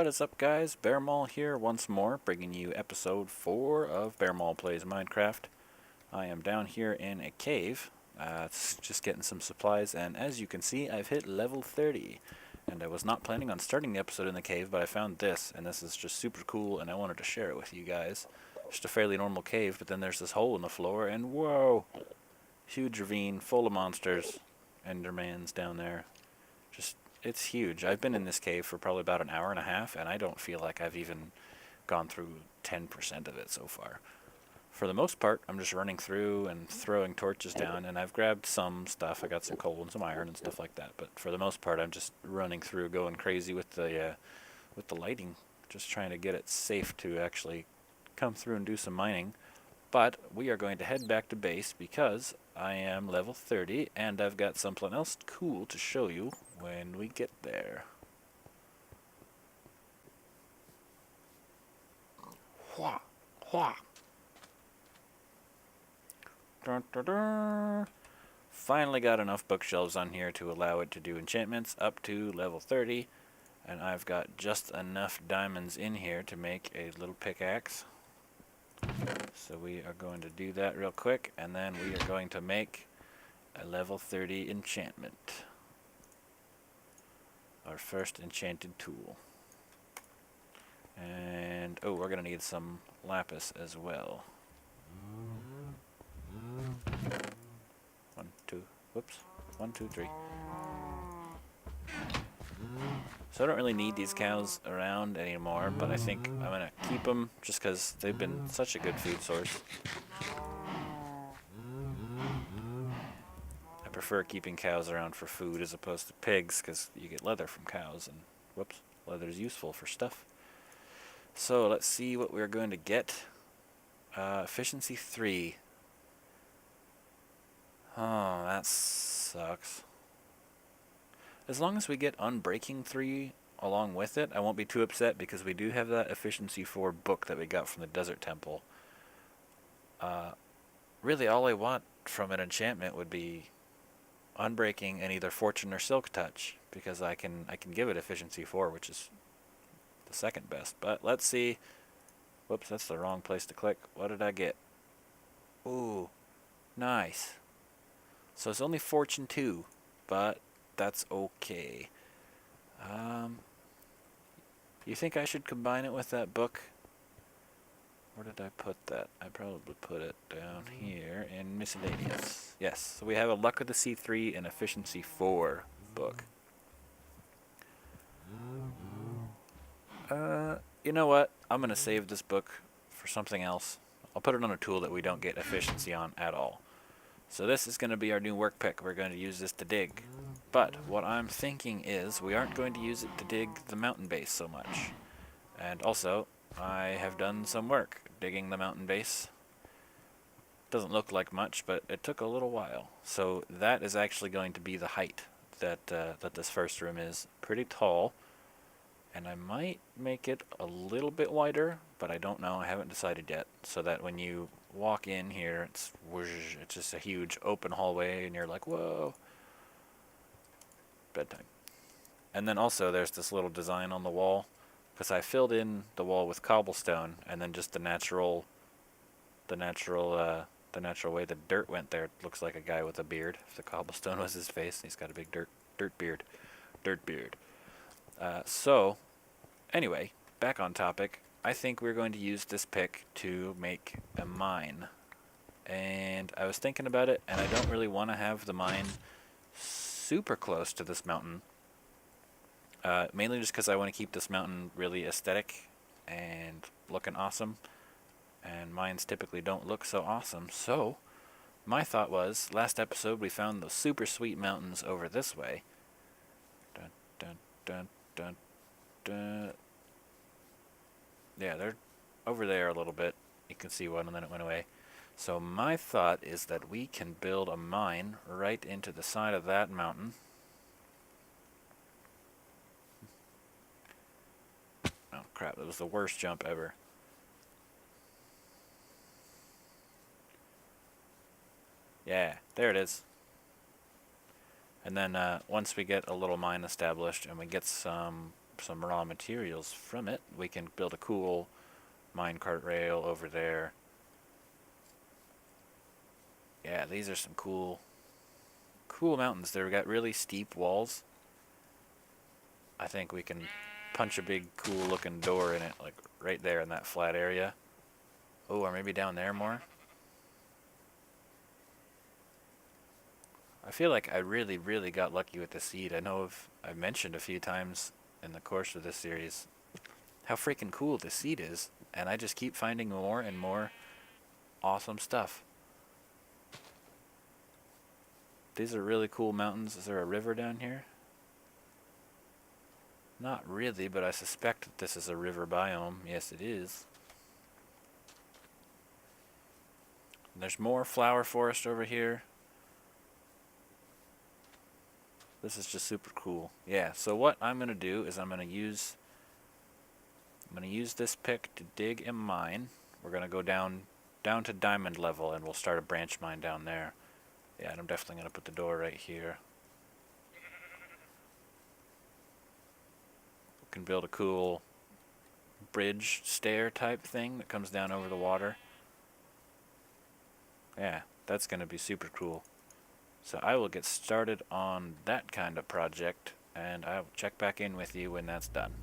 What is up, guys? Bearmaul here once more, bringing you episode 4 of Bearmaul Plays Minecraft. I am down here in a cave, it's just getting some supplies, and as you can see, I've hit level 30. And I was not planning on starting the episode in the cave, but I found this, and this is just super cool, and I wanted to share it with you guys. Just a fairly normal cave, but then there's this hole in the floor, and whoa! Huge ravine full of monsters. Endermans down there. It's huge. I've been in this cave for probably about an hour and a half, and I don't feel like I've even gone through 10% of it so far. For the most part, I'm just running through and throwing torches down, and I've grabbed some stuff. I got some coal and some iron and stuff like that, but for the most part, I'm just running through, going crazy with the lighting, just trying to get it safe to actually come through and do some mining. But we are going to head back to base because I am level 30 and I've got something else cool to show you when we get there. Wha! Wha! Dun, dun, dun. Finally got enough bookshelves on here to allow it to do enchantments up to level 30. And I've got just enough diamonds in here to make a little pickaxe. So we are going to do that real quick, and then we are going to make a level 30 enchantment. Our first enchanted tool. And, oh, we're going to need some lapis as well. 1, 2, whoops. 1, 2, 3. So I don't really need these cows around anymore, but I think I'm going to keep them just because they've been such a good food source. I prefer keeping cows around for food as opposed to pigs because you get leather from cows, and whoops, leather is useful for stuff. So let's see what we're going to get. Efficiency 3. Oh, that sucks. As long as we get Unbreaking 3 along with it, I won't be too upset because we do have that Efficiency 4 book that we got from the Desert Temple. Really, all I want from an enchantment would be Unbreaking and either Fortune or Silk Touch, because I can give it Efficiency 4, which is the second best. But let's see. Whoops, that's the wrong place to click. What did I get? Ooh, nice. So it's only Fortune 2, but that's okay. You think I should combine it with that book? Where did I put that? I probably put it down here in miscellaneous. Yes, so we have a Luck of the Sea 3 and Efficiency 4 book. You know what? I'm going to save this book for something else. I'll put it on a tool that we don't get efficiency on at all. So this is going to be our new work pick. We're going to use this to dig. But what I'm thinking is we aren't going to use it to dig the mountain base so much. And also, I have done some work digging the mountain base. Doesn't look like much, but it took a little while. So that is actually going to be the height that this first room is. Pretty tall. And I might make it a little bit wider, but I don't know. I haven't decided yet. So that when you walk in here, it's just a huge open hallway, and you're like, whoa. Bedtime. And then also there's this little design on the wall, because I filled in the wall with cobblestone, and then just the natural way the dirt went there. It looks like a guy with a beard. If the cobblestone was his face, he's got a big dirt beard. So, anyway, back on topic. I think we're going to use this pick to make a mine. And I was thinking about it, and I don't really want to have the mine super close to this mountain. Mainly just because I want to keep this mountain really aesthetic and looking awesome. And mines typically don't look so awesome. So, my thought was, last episode we found those super sweet mountains over this way. Dun, dun, dun, dun, dun. Yeah, they're over there a little bit. You can see one and then it went away. So my thought is that we can build a mine right into the side of that mountain. Oh crap, that was the worst jump ever. Yeah, there it is. And then once we get a little mine established and we get some some raw materials from it. We can build a cool minecart rail over there. Yeah, these are some cool mountains. They've got really steep walls. I think we can punch a big cool looking door in it, like right there in that flat area. Oh, or maybe down there more. I feel like I really, really got lucky with the seed. I know I've mentioned a few times in the course of this series how freaking cool this seed is, and I just keep finding more and more awesome stuff. These are really cool mountains. Is there a river down here? Not really, but I suspect that this is a river biome. Yes, it is. And there's more flower forest over here. This is just super cool. Yeah, so what I'm going to do is I'm going to use this pick to dig a mine. We're going to go down to diamond level, and we'll start a branch mine down there. Yeah, and I'm definitely going to put the door right here. We can build a cool bridge stair type thing that comes down over the water. Yeah, that's going to be super cool. So I will get started on that kind of project, and I'll check back in with you when that's done.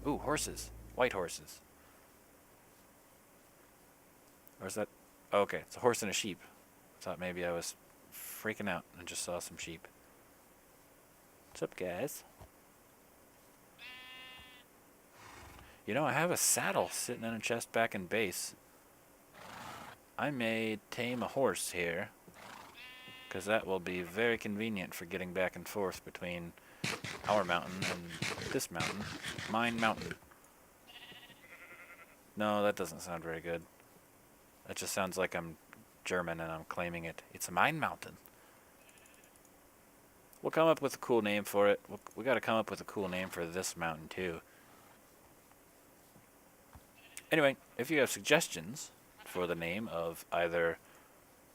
Ooh, horses. White horses. Or is that... Oh, okay, it's a horse and a sheep. I thought maybe I was freaking out and just saw some sheep. What's up, guys? You know, I have a saddle sitting in a chest back in base. I may tame a horse here, because that will be very convenient for getting back and forth between our mountain and this mountain. Mine Mountain. No, that doesn't sound very good. That just sounds like I'm German and I'm claiming it. It's a mine mountain. We'll come up with a cool name for it. We gotta come up with a cool name for this mountain too. Anyway, if you have suggestions for the name of either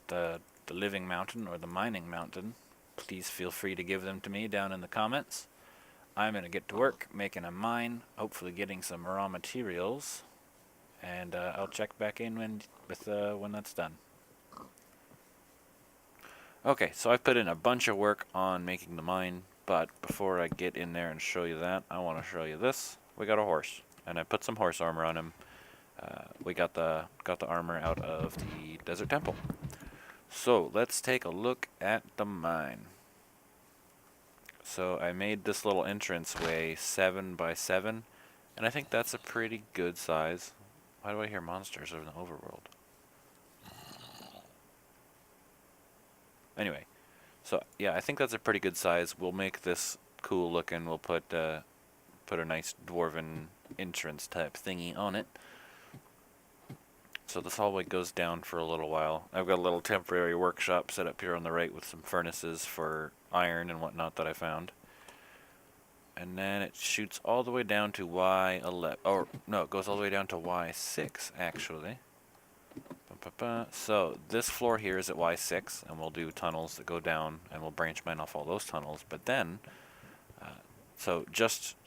the living mountain or the mining mountain, please feel free to give them to me down in the comments. I'm going to get to work making a mine, hopefully getting some raw materials, and I'll check back in when that's done. Okay, so I've put in a bunch of work on making the mine, but before I get in there and show you that, I want to show you this. We got a horse, and I put some horse armor on him. We got the armor out of the Desert Temple. So let's take a look at the mine. So I made this little entrance way 7 by 7, and I think that's a pretty good size. Why do I hear monsters over in the overworld? Anyway, so yeah, I think that's a pretty good size. We'll make this cool looking. We'll put a nice dwarven entrance type thingy on it. So this hallway goes down for a little while. I've got a little temporary workshop set up here on the right with some furnaces for iron and whatnot that I found. And then it shoots all the way down to Y11. Or, no, it goes all the way down to Y6, actually. So this floor here is at Y6, and we'll do tunnels that go down, and we'll branch mine off all those tunnels. But then, so just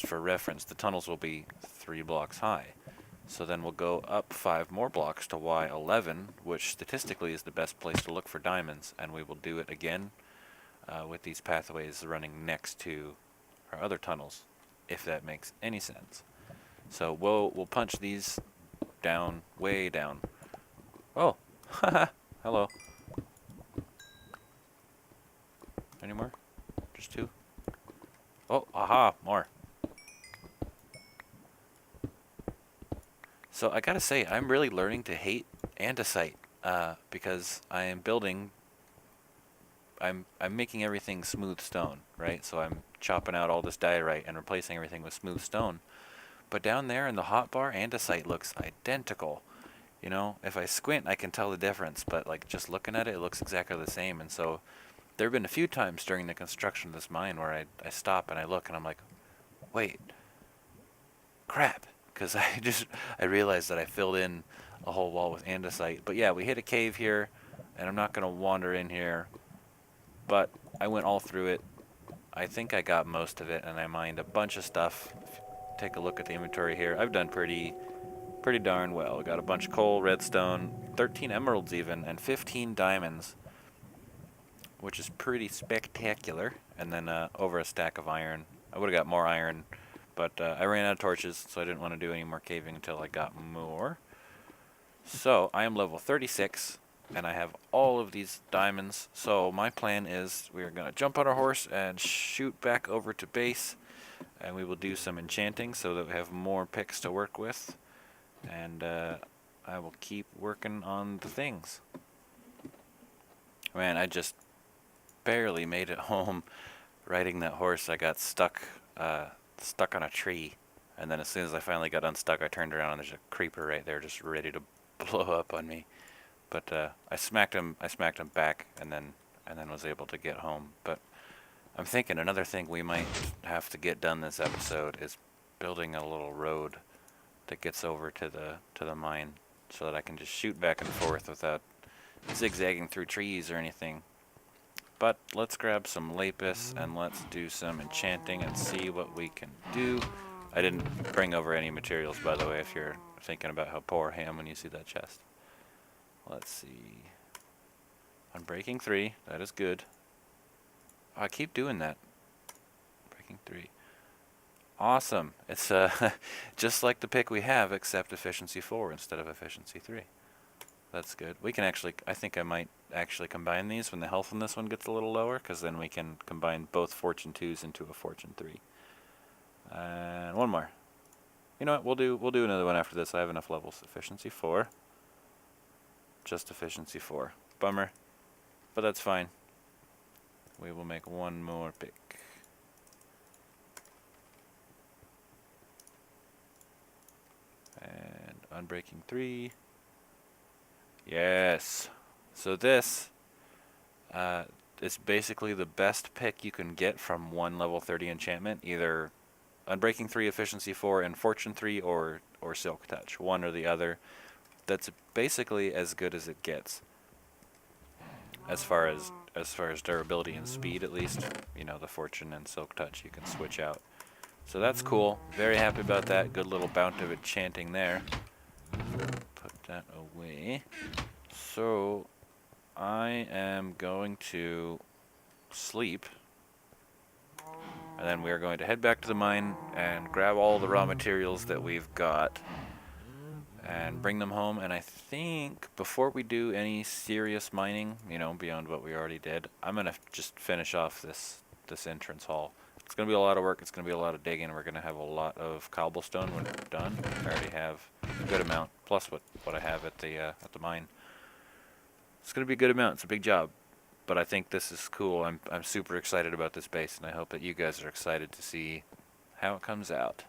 for reference, the tunnels will be 3 blocks high. So then we'll go up 5 more blocks to Y11, which statistically is the best place to look for diamonds, and we will do it again with these pathways running next to our other tunnels, if that makes any sense. So we'll punch these down, way down. Oh, haha, hello. Any more? Just 2? Oh, aha, more. So I gotta say, I'm really learning to hate andesite because I'm making everything smooth stone, right? So I'm chopping out all this diorite and replacing everything with smooth stone. But down there in the hotbar, andesite looks identical. You know, if I squint, I can tell the difference, but like just looking at it, it looks exactly the same. And so there have been a few times during the construction of this mine where I stop and I look and I'm like, wait, crap. Because I realized that I filled in a whole wall with andesite. But yeah, we hit a cave here, and I'm not going to wander in here. But I went all through it. I think I got most of it, and I mined a bunch of stuff. Take a look at the inventory here. I've done pretty darn well. Got a bunch of coal, redstone, 13 emeralds even, and 15 diamonds, which is pretty spectacular. And then over a stack of iron. I would have got more iron, but I ran out of torches, so I didn't want to do any more caving until I got more. So I am level 36, and I have all of these diamonds. So my plan is we're going to jump on our horse and shoot back over to base, and we will do some enchanting so that we have more picks to work with. And I will keep working on the things. Man, I just barely made it home riding that horse. I got stuck on a tree, and then as soon as I finally got unstuck, I turned around and there's a creeper right there just ready to blow up on me. But I smacked him back, and then was able to get home. But I'm thinking another thing we might have to get done this episode is building a little road that gets over to the mine, so that I can just shoot back and forth without zigzagging through trees or anything. But let's grab some lapis and let's do some enchanting and see what we can do. I didn't bring over any materials, by the way, if you're thinking about how poor I am when you see that chest. Let's see. Unbreaking 3, that is good. Oh, I keep doing that. Breaking 3. Awesome. It's just like the pick we have, except efficiency 4 instead of efficiency 3. That's good. We can actually, I think I might actually combine these when the health on this one gets a little lower, because then we can combine both fortune 2s into a fortune 3. And one more. You know what? We'll do another one after this. I have enough levels. Efficiency 4. Just efficiency 4. Bummer, but that's fine. We will make one more pick. And unbreaking 3. Yes. So this is basically the best pick you can get from one level 30 enchantment. Either unbreaking 3, efficiency 4, and fortune 3, or silk touch. One or the other. That's basically as good as it gets. As far as durability and speed, at least. You know, the fortune and silk touch you can switch out. So that's cool. Very happy about that. Good little bout of enchanting there. Put that away. So I am going to sleep. And then we are going to head back to the mine and grab all the raw materials that we've got and bring them home. And I think before we do any serious mining, you know, beyond what we already did, I'm going to just finish off this entrance hall. It's going to be a lot of work. It's going to be a lot of digging. We're going to have a lot of cobblestone when we're done. I already have a good amount, plus what I have at the mine. It's going to be a good amount. It's a big job. But I think this is cool. I'm super excited about this base, and I hope that you guys are excited to see how it comes out.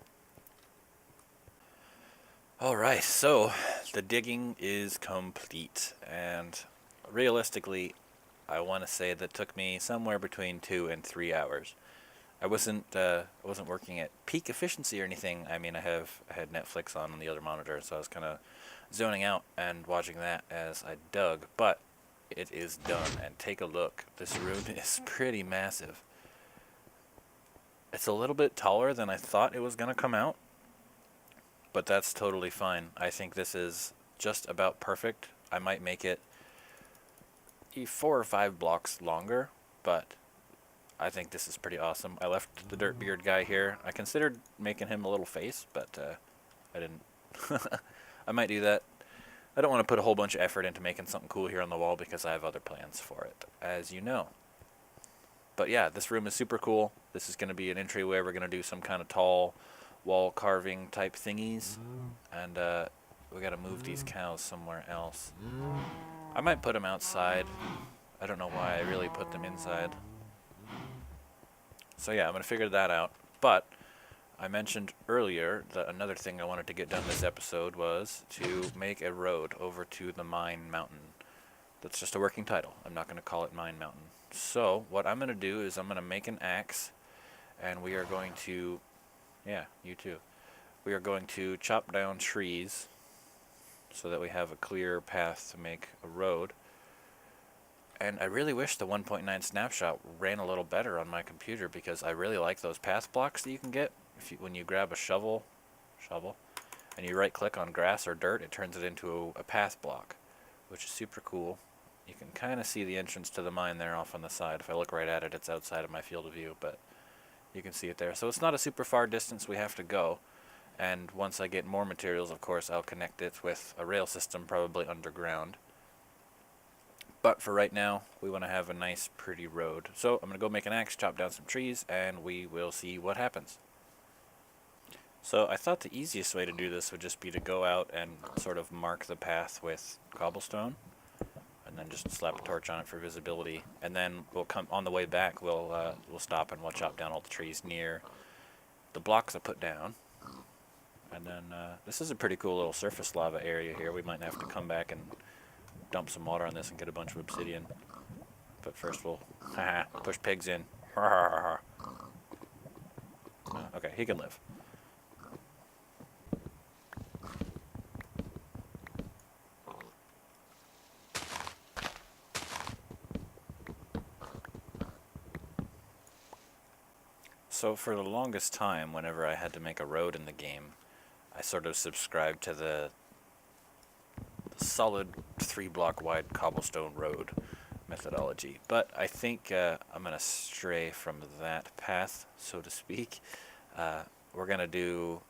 Alright, so the digging is complete, and realistically, I want to say that took me somewhere between 2 and 3 hours. I wasn't working at peak efficiency or anything. I mean, I had Netflix on the other monitor, so I was kind of zoning out and watching that as I dug, but it is done, and take a look. This room is pretty massive. It's a little bit taller than I thought it was going to come out, but that's totally fine. I think this is just about perfect. I might make it 4 or 5 blocks longer, but I think this is pretty awesome. I left the dirt beard guy here. I considered making him a little face, but I didn't. I might do that. I don't want to put a whole bunch of effort into making something cool here on the wall because I have other plans for it, as you know. But yeah, this room is super cool. This is going to be an entryway. We're going to do some kind of tall wall carving type thingies. And we got to move these cows somewhere else. I might put them outside. I don't know why I really put them inside. So yeah, I'm going to figure that out. But I mentioned earlier that another thing I wanted to get done this episode was to make a road over to the Mine Mountain. That's just a working title. I'm not going to call it Mine Mountain. So what I'm going to do is I'm going to make an axe, and we are going to, yeah, you too. We are going to chop down trees so that we have a clear path to make a road. And I really wish the 1.9 snapshot ran a little better on my computer, because I really like those path blocks that you can get. When you grab a shovel, and you right click on grass or dirt, it turns it into a path block, which is super cool. You can kind of see the entrance to the mine there off on the side. If I look right at it, it's outside of my field of view, but you can see it there. So it's not a super far distance we have to go. And once I get more materials, of course, I'll connect it with a rail system, probably underground. But for right now, we want to have a nice, pretty road. So I'm going to go make an axe, chop down some trees, and we will see what happens. So I thought the easiest way to do this would just be to go out and sort of mark the path with cobblestone, and then just slap a torch on it for visibility. And then we'll come on the way back. We'll stop and we'll chop down all the trees near the blocks I put down. And then this is a pretty cool little surface lava area here. We might have to come back and dump some water on this and get a bunch of obsidian. But first we'll push pigs in. Okay, he can live. So for the longest time, whenever I had to make a road in the game, I sort of subscribed to the solid 3-block wide cobblestone road methodology. But I think I'm going to stray from that path, so to speak. We're going to do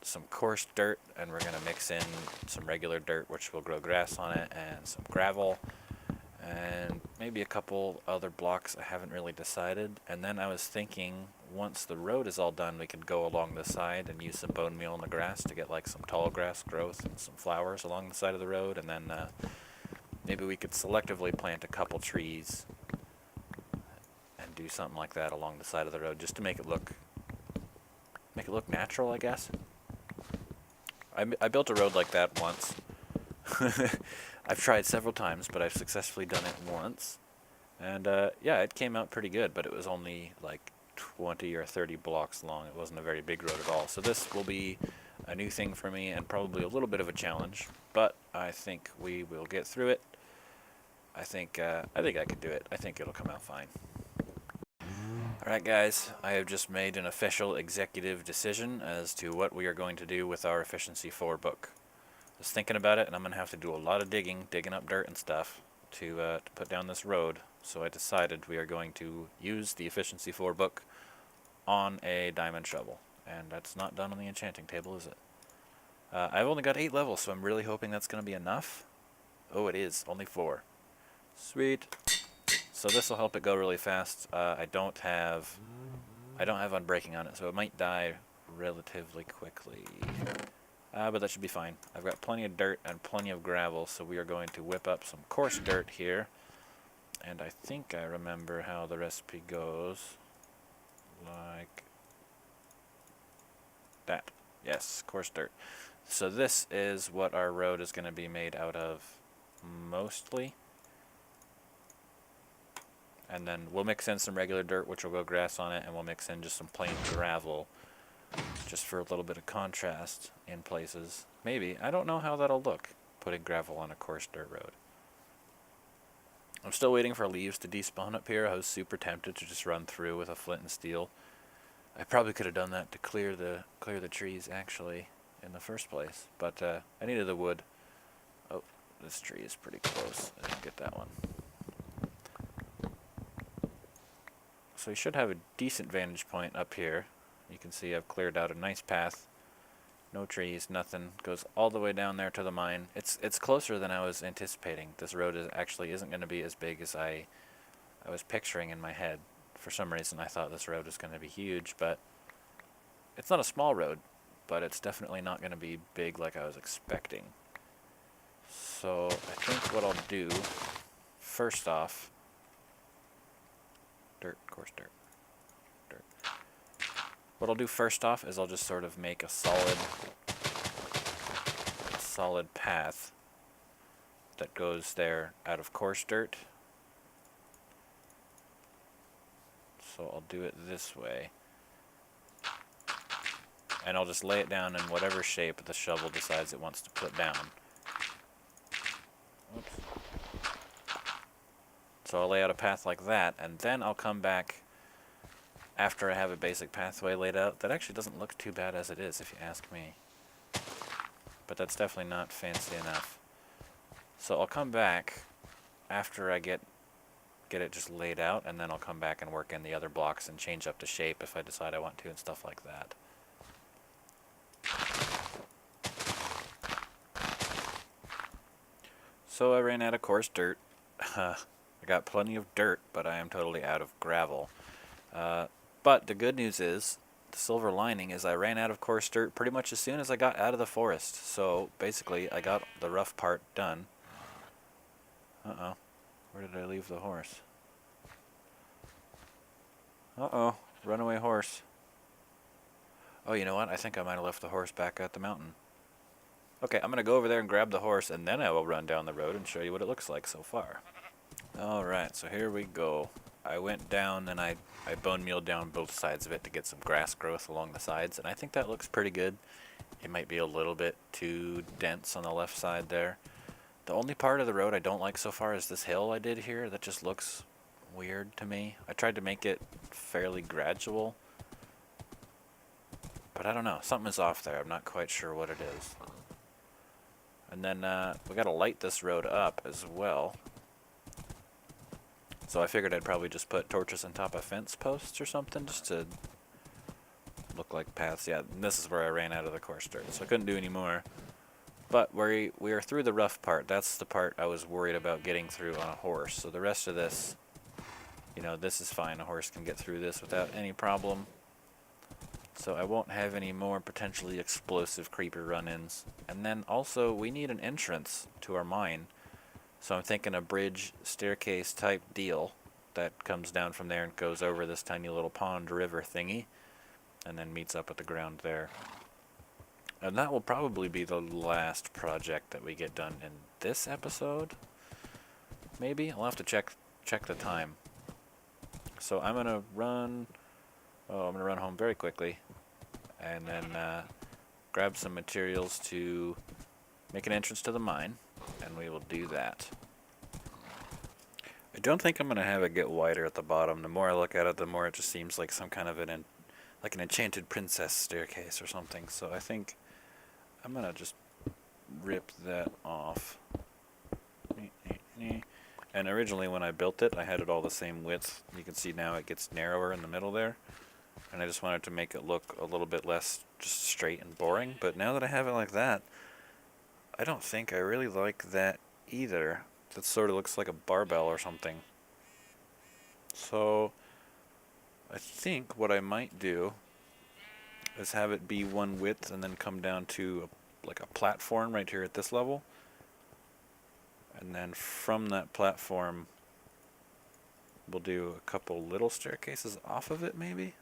some coarse dirt, and we're going to mix in some regular dirt, which will grow grass on it, and some gravel, and maybe a couple other blocks. I haven't really decided. And then I was thinking, once the road is all done, we could go along the side and use some bone meal in the grass to get like some tall grass growth and some flowers along the side of the road. And then maybe we could selectively plant a couple trees and do something like that along the side of the road, just to make it look natural, I guess. I built a road like that once. I've tried several times, but I've successfully done it once. And yeah, it came out pretty good, but it was only like 20 or 30 blocks long. It wasn't a very big road at all. So this will be a new thing for me, and probably a little bit of a challenge, but I think we will get through it. I think I could do it. I think it'll come out fine. Alright guys, I have just made an official executive decision as to what we are going to do with our Efficiency 4 book. I was thinking about it, and I'm going to have to do a lot of digging up dirt and stuff to put down this road. So I decided we are going to use the Efficiency 4 book on a diamond shovel. And that's not done on the enchanting table, is it? I've only got 8 levels, so I'm really hoping that's going to be enough. Oh, it is. Only 4. Sweet. So this will help it go really fast. I don't have unbreaking on it, so it might die relatively quickly. But that should be fine. I've got plenty of dirt and plenty of gravel, so we are going to whip up some coarse dirt here. And I think I remember how the recipe goes. Like that. Yes, coarse dirt. So this is what our road is going to be made out of, mostly. And then we'll mix in some regular dirt, which will go grass on it, and we'll mix in just some plain gravel, just for a little bit of contrast in places. Maybe. I don't know how that'll look, putting gravel on a coarse dirt road. I'm still waiting for leaves to despawn up here. I was super tempted to just run through with a flint and steel. I probably could have done that to clear the trees, actually, in the first place. But I needed the wood. Oh, this tree is pretty close. I didn't get that one. So you should have a decent vantage point up here. You can see I've cleared out a nice path. No trees, nothing. Goes all the way down there to the mine. It's closer than I was anticipating. This road isn't going to be as big as I was picturing in my head. For some reason I thought this road was going to be huge, but it's not a small road, but it's definitely not going to be big like I was expecting. So I think what I'll do, first off, coarse dirt. What I'll do first off is I'll just sort of make a solid path that goes there out of coarse dirt. So I'll do it this way. And I'll just lay it down in whatever shape the shovel decides it wants to put down. Oops. So I'll lay out a path like that, and then I'll come back after I have a basic pathway laid out. That actually doesn't look too bad as it is, if you ask me. But that's definitely not fancy enough. So I'll come back after I get it just laid out, and then I'll come back and work in the other blocks and change up the shape if I decide I want to and stuff like that. So I ran out of coarse dirt. I got plenty of dirt, but I am totally out of gravel. But the good news is, the silver lining is I ran out of coarse dirt pretty much as soon as I got out of the forest. So basically I got the rough part done. Uh-oh. Where did I leave the horse? Uh-oh. Runaway horse. Oh, you know what? I think I might have left the horse back at the mountain. Okay, I'm going to go over there and grab the horse, and then I will run down the road and show you what it looks like so far. Alright, so here we go. I went down and I bone mealed down both sides of it to get some grass growth along the sides, and I think that looks pretty good. It might be a little bit too dense on the left side there. The only part of the road I don't like so far is this hill I did here. That just looks weird to me. I tried to make it fairly gradual, but I don't know. Something is off there. I'm not quite sure what it is. And then we got to light this road up as well. So I figured I'd probably just put torches on top of fence posts or something just to look like paths. Yeah, and this is where I ran out of the coarse dirt, so I couldn't do any more. But we are through the rough part. That's the part I was worried about getting through on a horse. So the rest of this, you know, this is fine. A horse can get through this without any problem. So I won't have any more potentially explosive creeper run-ins. And then also, we need an entrance to our mine. So I'm thinking a bridge staircase type deal that comes down from there and goes over this tiny little pond river thingy and then meets up with the ground there. And that will probably be the last project that we get done in this episode. Maybe? I'll have to check the time. So I'm gonna run home very quickly and then grab some materials to make an entrance to the mine, and we will do that. I don't think I'm gonna have it get wider at the bottom. The more I look at it, the more it just seems like some kind of an enchanted princess staircase or something. So I think I'm gonna just rip that off. And originally when I built it, I had it all the same width. You can see now it gets narrower in the middle there. And I just wanted to make it look a little bit less just straight and boring. But now that I have it like that, I don't think I really like that either. That sort of looks like a barbell or something. So I think what I might do is have it be one width and then come down to like a platform right here at this level. And then from that platform, we'll do a couple little staircases off of it, maybe?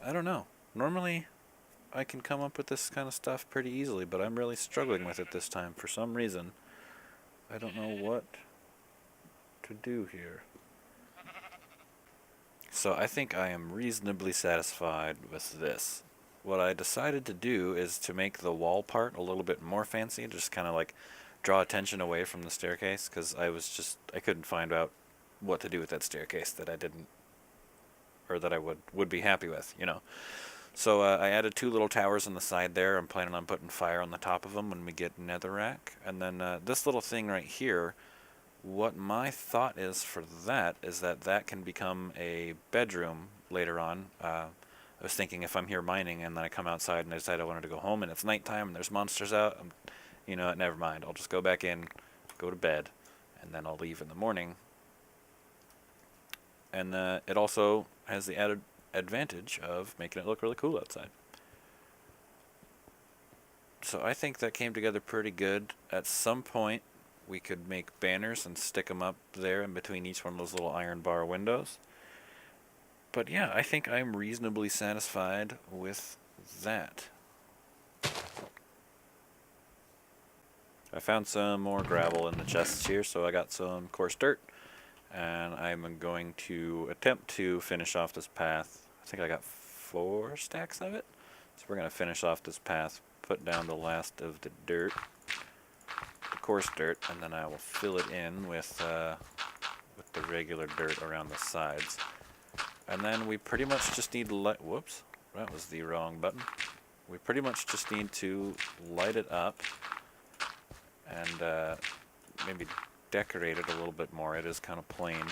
I don't know. Normally, I can come up with this kind of stuff pretty easily, but I'm really struggling with it this time for some reason. I don't know what to do here. So I think I am reasonably satisfied with this. What I decided to do is to make the wall part a little bit more fancy, just kind of like draw attention away from the staircase, because I couldn't find out what to do with that staircase that I didn't, or that I would be happy with, you know. So I added 2 little towers on the side there. I'm planning on putting fire on the top of them when we get netherrack. And then this little thing right here, what my thought is for that is that can become a bedroom later on. I was thinking if I'm here mining and then I come outside and I decide I wanted to go home and it's nighttime and there's monsters out, you know, never mind. I'll just go back in, go to bed, and then I'll leave in the morning. And it also has the added advantage of making it look really cool outside. So I think that came together pretty good. At some point, we could make banners and stick them up there in between each one of those little iron bar windows. But yeah, I think I'm reasonably satisfied with that. I found some more gravel in the chests here, so I got some coarse dirt. And I'm going to attempt to finish off this path. I think I got 4 stacks of it. So we're going to finish off this path, put down the last of the dirt. The coarse dirt, and then I will fill it in with the regular dirt around the sides. And then we pretty much just need to whoops, that was the wrong button. We pretty much just need to light it up and maybe decorate it a little bit more. It is kind of plain.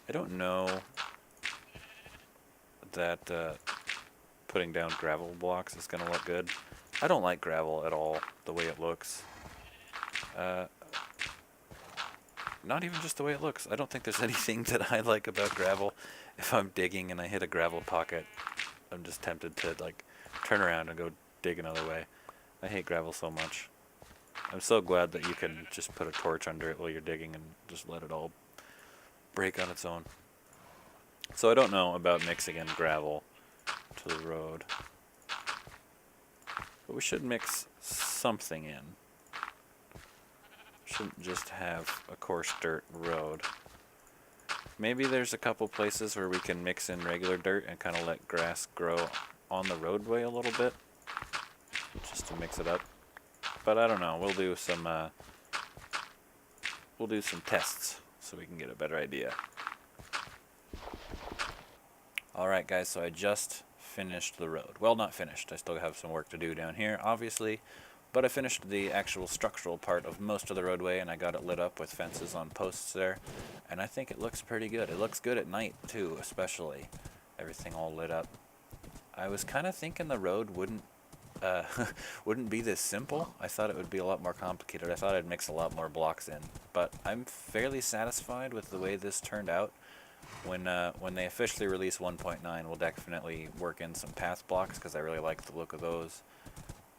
I don't know that putting down gravel blocks is going to look good. I don't like gravel at all, the way it looks. Not even just the way it looks. I don't think there's anything that I like about gravel. If I'm digging and I hit a gravel pocket, I'm just tempted to like turn around and go dig another way. I hate gravel so much. I'm so glad that you can just put a torch under it while you're digging and just let it all break on its own. So I don't know about mixing in gravel to the road, but we should mix something in. Shouldn't just have a coarse dirt road. Maybe there's a couple places where we can mix in regular dirt and kind of let grass grow on the roadway a little bit, just to mix it up. But I don't know. We'll do some tests so we can get a better idea. Alright guys, so I just finished the road. Well, not finished. I still have some work to do down here, obviously. But I finished the actual structural part of most of the roadway, and I got it lit up with fences on posts there. And I think it looks pretty good. It looks good at night, too, especially. Everything all lit up. I was kind of thinking the road wouldn't be this simple. I thought it would be a lot more complicated. I thought I'd mix a lot more blocks in. But I'm fairly satisfied with the way this turned out. When they officially release 1.9, we'll definitely work in some path blocks because I really like the look of those.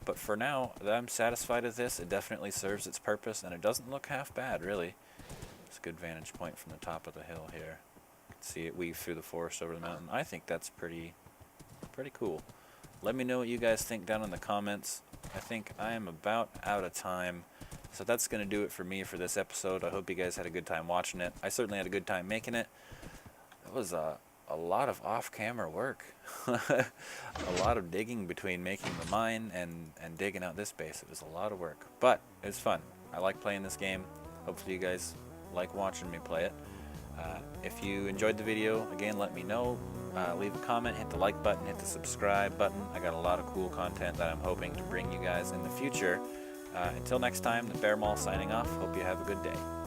But for now, I'm satisfied with this. It definitely serves its purpose, and it doesn't look half bad, really. It's a good vantage point from the top of the hill here. You can see it weave through the forest over the mountain. I think that's pretty cool. Let me know what you guys think down in the comments. I think I am about out of time. So that's going to do it for me for this episode. I hope you guys had a good time watching it. I certainly had a good time making it. It was a lot of off-camera work. A lot of digging between making the mine and digging out this base. It was a lot of work, but it was fun. I like playing this game. Hopefully you guys like watching me play it. If you enjoyed the video, again, let me know. Leave a comment, hit the like button, hit the subscribe button. I got a lot of cool content that I'm hoping to bring you guys in the future. Until next time, the Bearmaul signing off. Hope you have a good day.